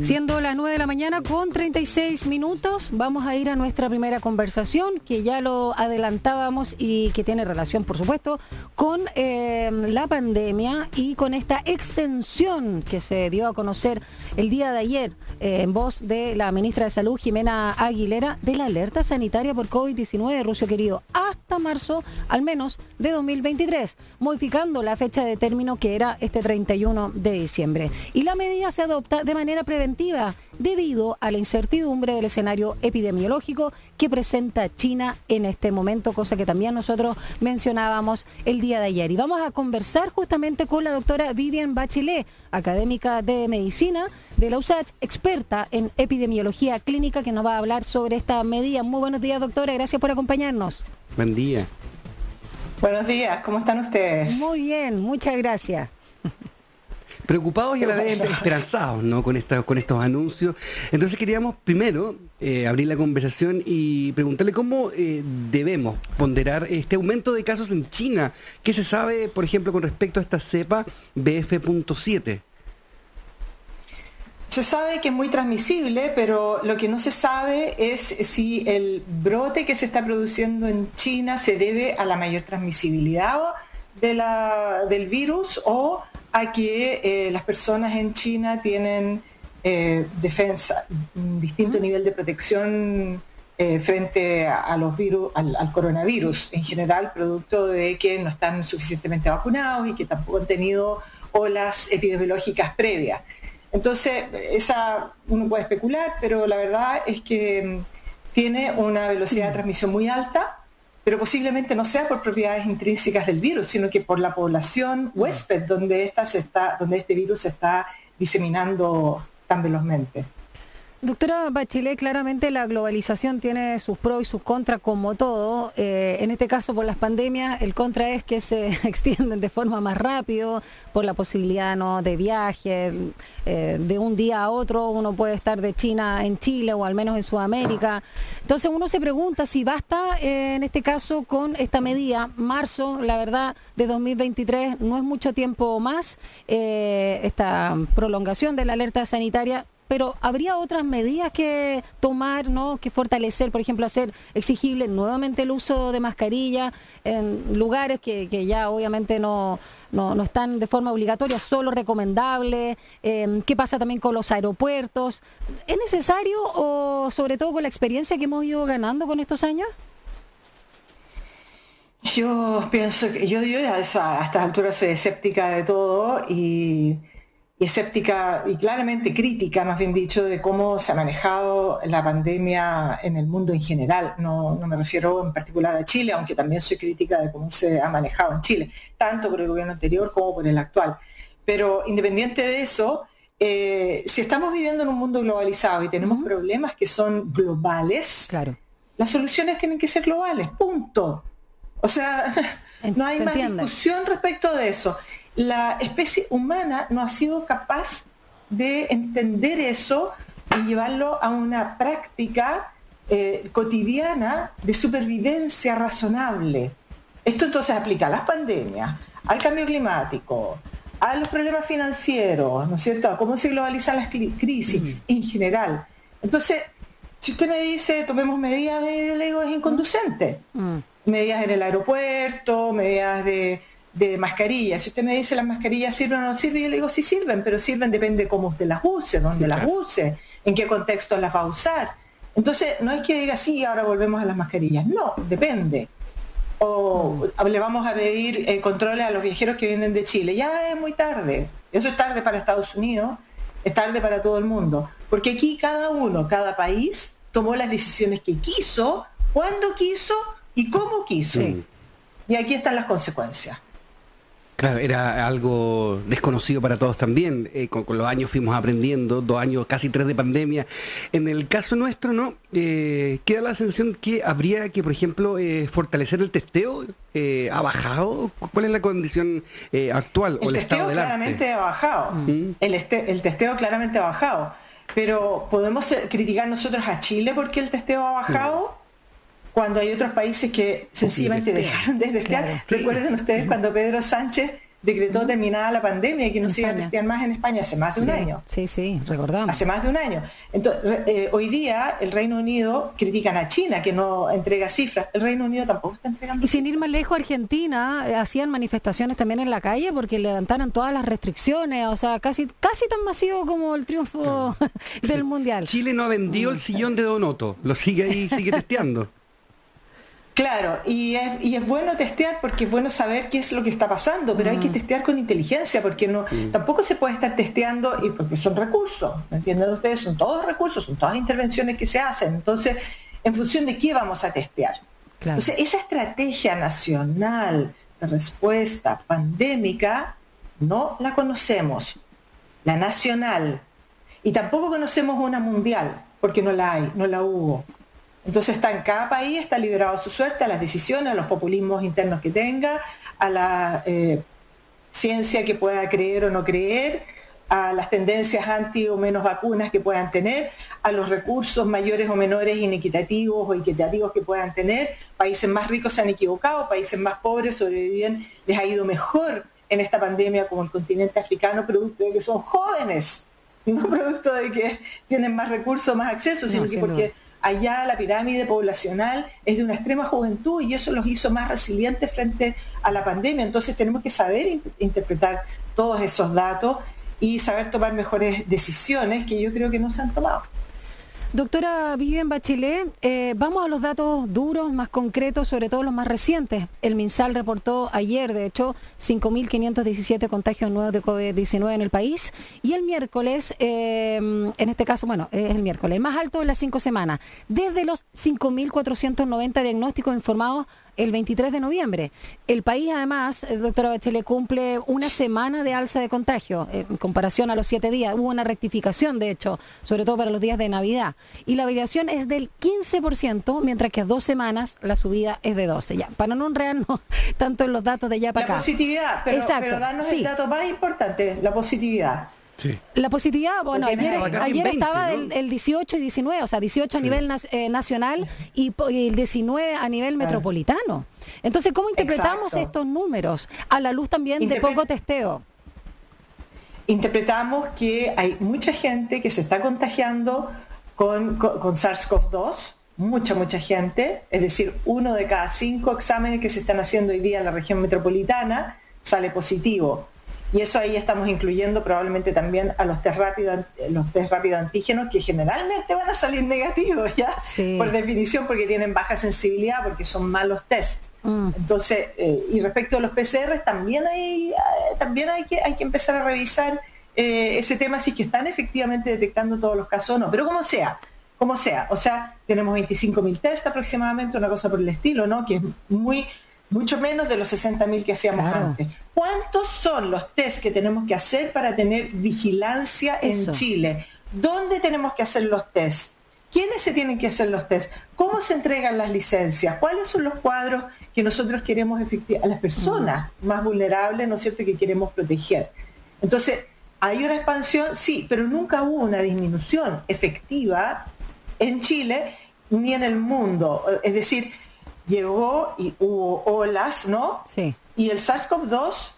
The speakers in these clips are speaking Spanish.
Siendo las 9 de la mañana con 36 minutos, vamos a ir a nuestra primera conversación, que ya lo adelantábamos y que tiene relación, por supuesto, con la pandemia y con esta extensión que se dio a conocer el día de ayer en voz de la ministra de Salud, Jimena Aguilera, de la alerta sanitaria por COVID-19, Rucio querido, hasta marzo, al menos, de 2023, modificando la fecha de término que era este 31 de diciembre. Y la medida se adopta de manera preventiva debido a la incertidumbre del escenario epidemiológico que presenta China en este momento, cosa que también nosotros mencionábamos el día de ayer. Y vamos a conversar justamente con la doctora Vivian Bachelet, académica de medicina de la USACH, experta en epidemiología clínica, que nos va a hablar sobre esta medida. Muy buenos días, doctora, gracias por acompañarnos. Buen día. Buenos días, ¿cómo están ustedes? Muy bien, muchas gracias. Preocupados y a la vez esperanzados, ¿no? con estos anuncios. Entonces queríamos primero abrir la conversación y preguntarle cómo debemos ponderar este aumento de casos en China. ¿Qué se sabe, por ejemplo, con respecto a esta cepa BF.7? Se sabe que es muy transmisible, pero lo que no se sabe es si el brote que se está produciendo en China se debe a la mayor transmisibilidad del virus o a que las personas en China tienen defensa, un distinto nivel de protección frente a los virus, al coronavirus en general, producto de que no están suficientemente vacunados y que tampoco han tenido olas epidemiológicas previas. Entonces, uno puede especular, pero la verdad es que tiene una velocidad de transmisión muy alta, pero posiblemente no sea por propiedades intrínsecas del virus, sino que por la población huésped donde este virus se está diseminando tan velozmente. Doctora Bachelet, claramente la globalización tiene sus pros y sus contras como todo. En este caso, por las pandemias, el contra es que se extienden de forma más rápido, por la posibilidad, ¿no?, de viaje, de un día a otro uno puede estar de China en Chile o al menos en Sudamérica. Entonces uno se pregunta si basta en este caso con esta medida. Marzo, la verdad, de 2023 no es mucho tiempo más, esta prolongación de la alerta sanitaria. Pero habría otras medidas que tomar, ¿no?, que fortalecer, por ejemplo, hacer exigible nuevamente el uso de mascarilla en lugares que ya obviamente no están de forma obligatoria, solo recomendable. ¿Qué pasa también con los aeropuertos? ¿Es necesario o sobre todo con la experiencia que hemos ido ganando con estos años? Yo pienso que yo a estas alturas soy escéptica de todo y escéptica y claramente crítica, más bien dicho, de cómo se ha manejado la pandemia en el mundo en general. No me refiero en particular a Chile, aunque también soy crítica de cómo se ha manejado en Chile, tanto por el gobierno anterior como por el actual. Pero independiente de eso, si estamos viviendo en un mundo globalizado y tenemos problemas que son globales, claro, las soluciones tienen que ser globales, punto. O sea, no hay más discusión respecto de eso. La especie humana no ha sido capaz de entender eso y llevarlo a una práctica cotidiana de supervivencia razonable. Esto entonces aplica a las pandemias, al cambio climático, a los problemas financieros, ¿no es cierto?, a cómo se globalizan las crisis en general. Entonces, si usted me dice tomemos medidas, le digo, es inconducente. Medidas en el aeropuerto, medidas de mascarillas. Si usted me dice las mascarillas sirven o no sirven, yo le digo sí sirven, pero sirven depende cómo usted las use, dónde las use, en qué contexto las va a usar. Entonces no es que diga sí, ahora volvemos a las mascarillas. No, depende. O le vamos a pedir controles a los viajeros que vienen de Chile. Ya es muy tarde. Eso es tarde para Estados Unidos, es tarde para todo el mundo. Porque aquí cada país tomó las decisiones que quiso, cuándo quiso y cómo quiso. Sí. Y aquí están las consecuencias. Claro, era algo desconocido para todos también. Con los años fuimos aprendiendo, 2 años, casi 3 de pandemia. En el caso nuestro, ¿no? Queda la sensación que habría que, por ejemplo, fortalecer el testeo. ¿Ha bajado? ¿Cuál es la condición actual? El testeo claramente ha bajado. El testeo claramente ha bajado. Pero ¿podemos criticar nosotros a Chile porque el testeo ha bajado? Cuando hay otros países que sencillamente dejaron de testear. Claro. Recuerden ustedes cuando Pedro Sánchez decretó terminada la pandemia y que no se iba a testear más en España hace más de un año. Sí, recordamos. Hace más de un año. Entonces, hoy día el Reino Unido critican a China que no entrega cifras. El Reino Unido tampoco está entregando. Y sin ir más lejos, Argentina hacían manifestaciones también en la calle porque levantaron todas las restricciones, o sea, casi tan masivo como el triunfo del Mundial. Chile no ha vendido el sillón de Donoto, lo sigue ahí, sigue testeando. Claro, y es bueno testear porque es bueno saber qué es lo que está pasando, pero hay que testear con inteligencia porque tampoco se puede estar testeando y porque son recursos, ¿me entienden ustedes? Son todos recursos, son todas intervenciones que se hacen. Entonces, ¿en función de qué vamos a testear? Claro. Entonces, esa estrategia nacional de respuesta pandémica no la conocemos, la nacional, y tampoco conocemos una mundial porque no la hay, no la hubo. Entonces está en cada país, está liberado a su suerte, a las decisiones, a los populismos internos que tenga, a la ciencia que pueda creer o no creer, a las tendencias anti o menos vacunas que puedan tener, a los recursos mayores o menores inequitativos o equitativos que puedan tener. Países más ricos se han equivocado, países más pobres sobreviven, les ha ido mejor en esta pandemia como el continente africano, producto de que son jóvenes, no producto de que tienen más recursos, más acceso, sino que porque allá la pirámide poblacional es de una extrema juventud y eso los hizo más resilientes frente a la pandemia. Entonces tenemos que saber interpretar todos esos datos y saber tomar mejores decisiones que yo creo que no se han tomado. Doctora Vivian Bachelet, vamos a los datos duros, más concretos, sobre todo los más recientes. El MinSal reportó ayer, de hecho, 5.517 contagios nuevos de COVID-19 en el país. Y el miércoles, en este caso, es el miércoles, el más alto de las 5 semanas, desde los 5.490 diagnósticos informados el 23 de noviembre. El país, además, doctora Bachelet, cumple una semana de alza de contagio en comparación a los 7 días. Hubo una rectificación, de hecho, sobre todo para los días de Navidad. Y la variación es del 15%, mientras que a 2 semanas la subida es de 12%. Ya, para no enredarnos tanto en los datos de allá para acá. La positividad, pero darnos el dato más importante, la positividad. Sí. La positividad, ayer 20, estaba ¿no? el 18 y 19, o sea, 18 a nivel nacional y el 19 a nivel metropolitano. Entonces, ¿cómo interpretamos estos números a la luz también de poco testeo? Interpretamos que hay mucha gente que se está contagiando con SARS-CoV-2, mucha gente, es decir, 1 de cada 5 exámenes que se están haciendo hoy día en la región metropolitana sale positivo. Y eso ahí estamos incluyendo probablemente también a los test rápidos antígenos, que generalmente van a salir negativos, ¿ya? Sí. Por definición, porque tienen baja sensibilidad, porque son malos test. Entonces, y respecto a los PCR, también hay que empezar a revisar ese tema, si es que están efectivamente detectando todos los casos o no. Pero como sea, o sea, tenemos 25.000 test aproximadamente, una cosa por el estilo, ¿no? Que es mucho menos de los 60.000 que hacíamos antes. ¿Cuántos son los test que tenemos que hacer para tener vigilancia en Chile? ¿Dónde tenemos que hacer los test? ¿Quiénes se tienen que hacer los test? ¿Cómo se entregan las licencias? ¿Cuáles son los cuadros que nosotros queremos efectivamente a las personas más vulnerables, ¿no es cierto?, que queremos proteger? Entonces, hay una expansión, sí, pero nunca hubo una disminución efectiva en Chile ni en el mundo. Es decir, llegó y hubo olas, ¿no? Sí. Y el SARS-CoV-2,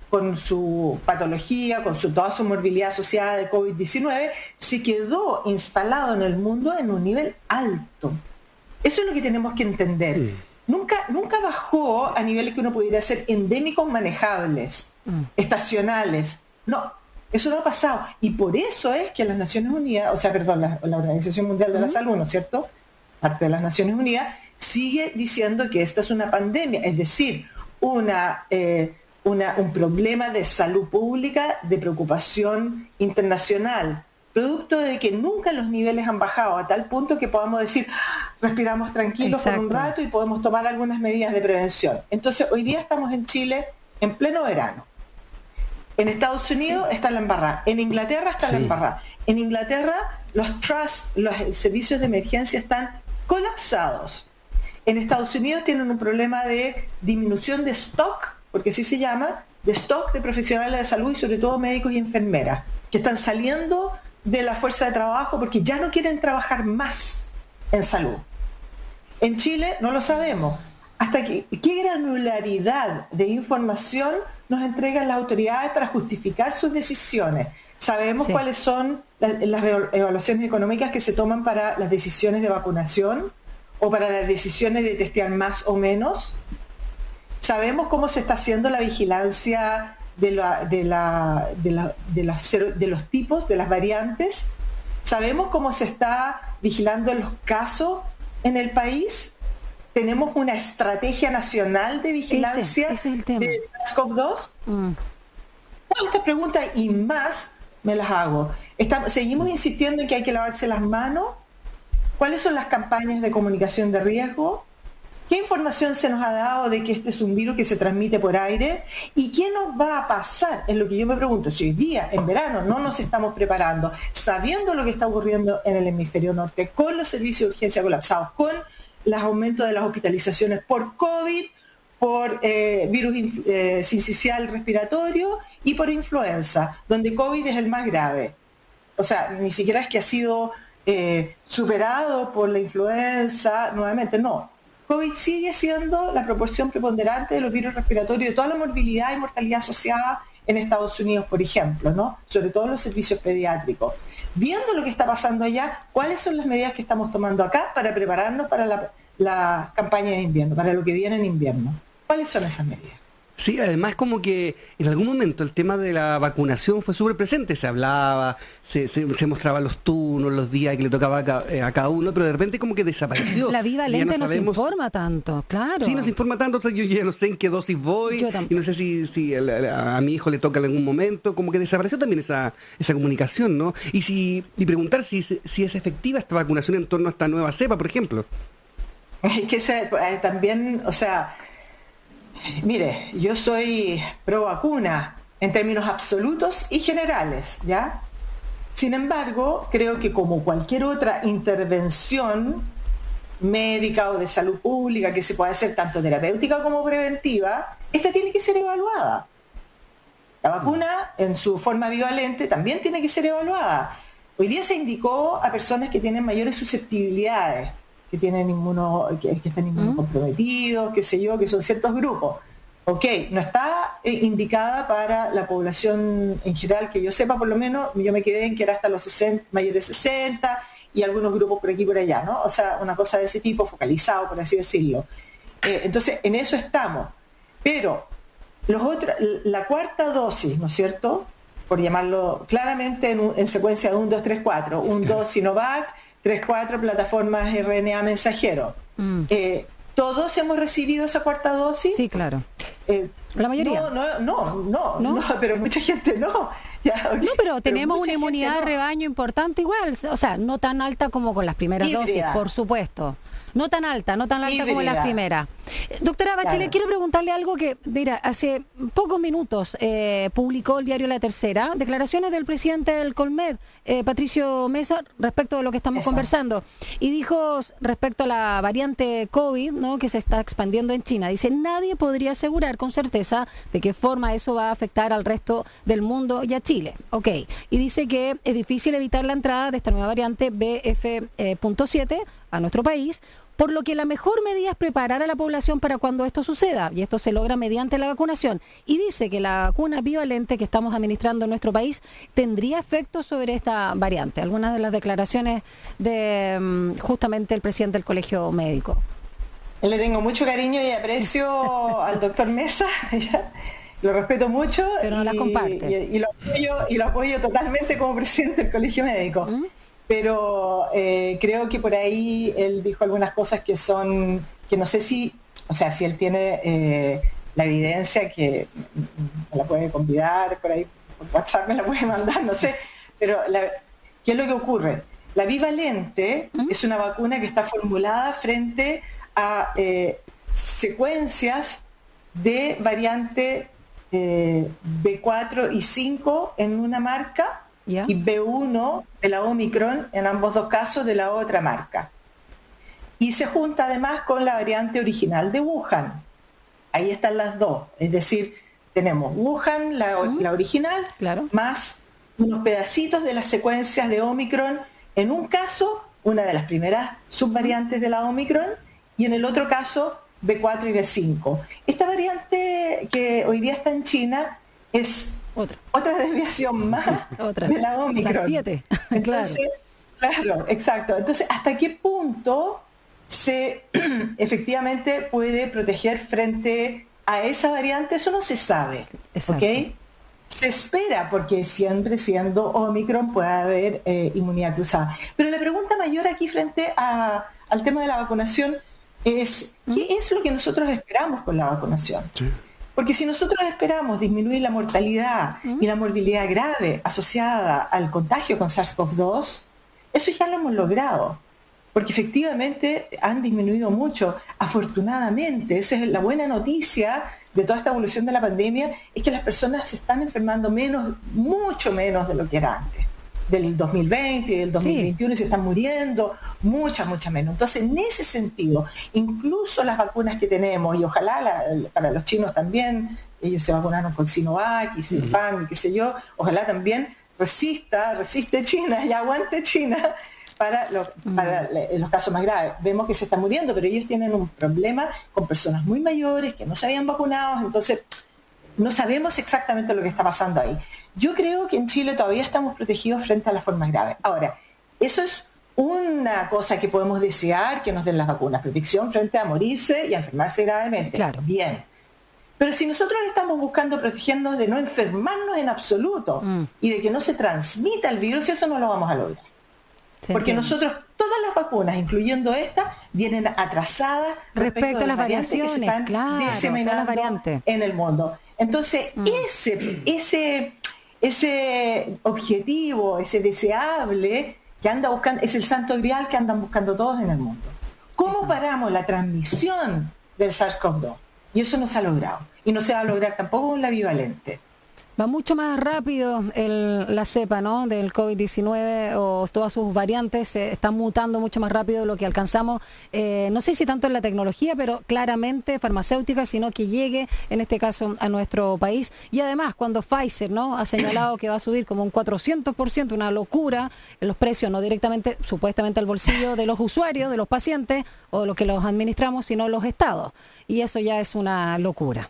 con su patología, con toda su morbilidad asociada de COVID-19, se quedó instalado en el mundo en un nivel alto. Eso es lo que tenemos que entender. Nunca bajó a niveles que uno pudiera ser endémicos manejables, estacionales. No, eso no ha pasado. Y por eso es que las Naciones Unidas, la Organización Mundial de la Salud, ¿no es cierto?, parte de las Naciones Unidas, sigue diciendo que esta es una pandemia, es decir, un problema de salud pública, de preocupación internacional, producto de que nunca los niveles han bajado a tal punto que podamos decir, respiramos tranquilos por un rato y podemos tomar algunas medidas de prevención. Entonces, hoy día estamos en Chile en pleno verano. En Estados Unidos está la embarrada, en Inglaterra está la embarrada. En Inglaterra los trusts, los servicios de emergencia están colapsados. En Estados Unidos tienen un problema de disminución de stock, porque así se llama, de stock de profesionales de salud y sobre todo médicos y enfermeras, que están saliendo de la fuerza de trabajo porque ya no quieren trabajar más en salud. En Chile no lo sabemos. Hasta qué granularidad de información nos entregan las autoridades para justificar sus decisiones. Sabemos cuáles son las evaluaciones económicas que se toman para las decisiones de vacunación o para las decisiones de testear más o menos. Sabemos cómo se está haciendo la vigilancia de los tipos, de las variantes. Sabemos cómo se está vigilando los casos en el país. Tenemos una estrategia nacional de vigilancia ese es el tema. de SARS-CoV-2. Todas estas preguntas y más me las hago. Seguimos insistiendo en que hay que lavarse las manos. ¿Cuáles son las campañas de comunicación de riesgo? ¿Qué información se nos ha dado de que este es un virus que se transmite por aire? ¿Y qué nos va a pasar? Es lo que yo me pregunto. Si hoy día, en verano, no nos estamos preparando, sabiendo lo que está ocurriendo en el hemisferio norte, con los servicios de urgencia colapsados, con los aumentos de las hospitalizaciones por COVID, por virus sincicial respiratorio y por influenza, donde COVID es el más grave. O sea, ni siquiera es que ha sido superado por la influenza, nuevamente, no. COVID sigue siendo la proporción preponderante de los virus respiratorios, de toda la morbilidad y mortalidad asociada en Estados Unidos, por ejemplo, ¿no? Sobre todo en los servicios pediátricos. Viendo lo que está pasando allá, ¿cuáles son las medidas que estamos tomando acá para prepararnos para la campaña de invierno, para lo que viene en invierno? ¿Cuáles son esas medidas? Sí, además como que en algún momento el tema de la vacunación fue súper presente, se hablaba, se mostraban los turnos, los días que le tocaba a cada uno, pero de repente como que desapareció. La Vivalente no se informa tanto, claro. Sí, nos informa tanto, yo ya no sé en qué dosis voy, y no sé si a mi hijo le toca en algún momento, como que desapareció también esa comunicación, ¿no? Y preguntar si es efectiva esta vacunación en torno a esta nueva cepa, por ejemplo. Es que también, o sea... Mire, yo soy pro vacuna en términos absolutos y generales, ¿ya? Sin embargo, creo que como cualquier otra intervención médica o de salud pública que se pueda hacer tanto terapéutica como preventiva, esta tiene que ser evaluada. La vacuna en su forma bivalente también tiene que ser evaluada. Hoy día se indicó a personas que tienen mayores susceptibilidades, que tienen que están inmunocomprometidos, qué sé yo, que son ciertos grupos. Ok, no está indicada para la población en general, que yo sepa, por lo menos, yo me quedé en que era hasta los mayores de 60 y algunos grupos por aquí y por allá, ¿no? O sea, una cosa de ese tipo, focalizado, por así decirlo. Entonces, en eso estamos. Pero la cuarta dosis, ¿no es cierto? Por llamarlo claramente en secuencia de 1, 2, 3, 4. 1, 2 Sinovac, 3, 4 plataformas RNA mensajero. ¿Todos hemos recibido esa cuarta dosis? Sí, claro. La mayoría. No, pero mucha gente no. Ya, okay. No, pero tenemos una inmunidad de rebaño importante igual, o sea, no tan alta como con las primeras dosis, por supuesto. No tan alta como las primeras. Doctora Bachelet, quiero preguntarle algo que, mira, hace pocos minutos publicó el diario La Tercera, declaraciones del presidente del Colmed, Patricio Meza, respecto de lo que estamos conversando. Y dijo respecto a la variante COVID, ¿no?, que se está expandiendo en China. Dice, nadie podría asegurar con certeza de qué forma eso va a afectar al resto del mundo y a Chile. Ok. Y dice que es difícil evitar la entrada de esta nueva variante BF.7 a nuestro país, por lo que la mejor medida es preparar a la población para cuando esto suceda, y esto se logra mediante la vacunación. Y dice que la vacuna bivalente que estamos administrando en nuestro país tendría efecto sobre esta variante. Algunas de las declaraciones de justamente el presidente del Colegio Médico. Le tengo mucho cariño y aprecio al doctor Meza, lo respeto mucho, pero no la comparte. Y lo apoyo totalmente como presidente del Colegio Médico. Pero creo que por ahí él dijo algunas cosas que no sé si él tiene la evidencia, que me la puede convidar por ahí, por WhatsApp me la puede mandar, no sé, pero ¿qué es lo que ocurre? La bivalente es una vacuna que está formulada frente a secuencias de variante B4 y 5 en una marca, y B1 de la Omicron en ambos dos casos de la otra marca. Y se junta además con la variante original de Wuhan. Ahí están las dos. Es decir, tenemos Wuhan, la original, más unos pedacitos de las secuencias de Omicron. En un caso, una de las primeras subvariantes de la Omicron, y en el otro caso, B4 y B5. Esta variante que hoy día está en China es otra desviación más de la Omicron. La 7, Entonces, claro, exacto. Entonces, ¿hasta qué punto se efectivamente puede proteger frente a esa variante? Eso no se sabe, ¿ok? Se espera, porque siempre siendo Omicron puede haber inmunidad cruzada. Pero la pregunta mayor aquí frente al tema de la vacunación es, ¿qué es lo que nosotros esperamos con la vacunación? Sí. Porque si nosotros esperamos disminuir la mortalidad y la morbilidad grave asociada al contagio con SARS-CoV-2, eso ya lo hemos logrado. Porque efectivamente han disminuido mucho, afortunadamente. Esa es la buena noticia de toda esta evolución de la pandemia, es que las personas se están enfermando menos, mucho menos de lo que era antes, del 2020 y del 2021, y se están muriendo muchas menos. Entonces, en ese sentido, incluso las vacunas que tenemos, y ojalá para los chinos también, ellos se vacunaron con Sinovac y Sinopharm, y qué sé yo, ojalá también resiste China y aguante China, para los casos más graves. Vemos que se está muriendo, pero ellos tienen un problema con personas muy mayores que no se habían vacunado, entonces no sabemos exactamente lo que está pasando ahí. Yo creo que en Chile todavía estamos protegidos frente a las formas graves. Ahora, eso es una cosa que podemos desear, que nos den las vacunas, protección frente a morirse y a enfermarse gravemente. Claro. Bien. Pero si nosotros estamos buscando protegernos de no enfermarnos en absoluto y de que no se transmita el virus, eso no lo vamos a lograr. Porque nosotros, todas las vacunas, incluyendo esta, vienen atrasadas respecto a las variantes que se están diseminando en el mundo. Entonces, ese objetivo, ese deseable que anda buscando, es el santo grial que andan buscando todos en el mundo. ¿Cómo paramos la transmisión del SARS-CoV-2? Y eso no se ha logrado. Y no se va a lograr tampoco con la bivalente. Va mucho más rápido la cepa, ¿no?, del COVID-19, o todas sus variantes están mutando mucho más rápido de lo que alcanzamos, no sé si tanto en la tecnología, pero claramente farmacéutica, sino que llegue, en este caso, a nuestro país. Y además, cuando Pfizer, ¿no?, ha señalado que va a subir como un 400%, una locura, en los precios, no directamente, supuestamente, al bolsillo de los usuarios, de los pacientes, o de los que los administramos, sino los estados. Y eso ya es una locura.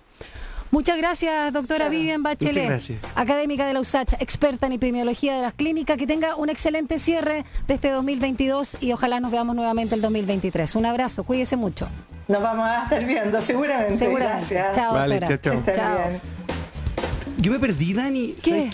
Muchas gracias, doctora Vivian Bachelet, académica de la USACH, experta en epidemiología de las clínicas. Que tenga un excelente cierre de este 2022 y ojalá nos veamos nuevamente el 2023. Un abrazo, cuídese mucho. Nos vamos a estar viendo, seguramente. Gracias. Chao, vale, doctora. Chao. Chao. Yo me perdí, Dani. ¿Qué?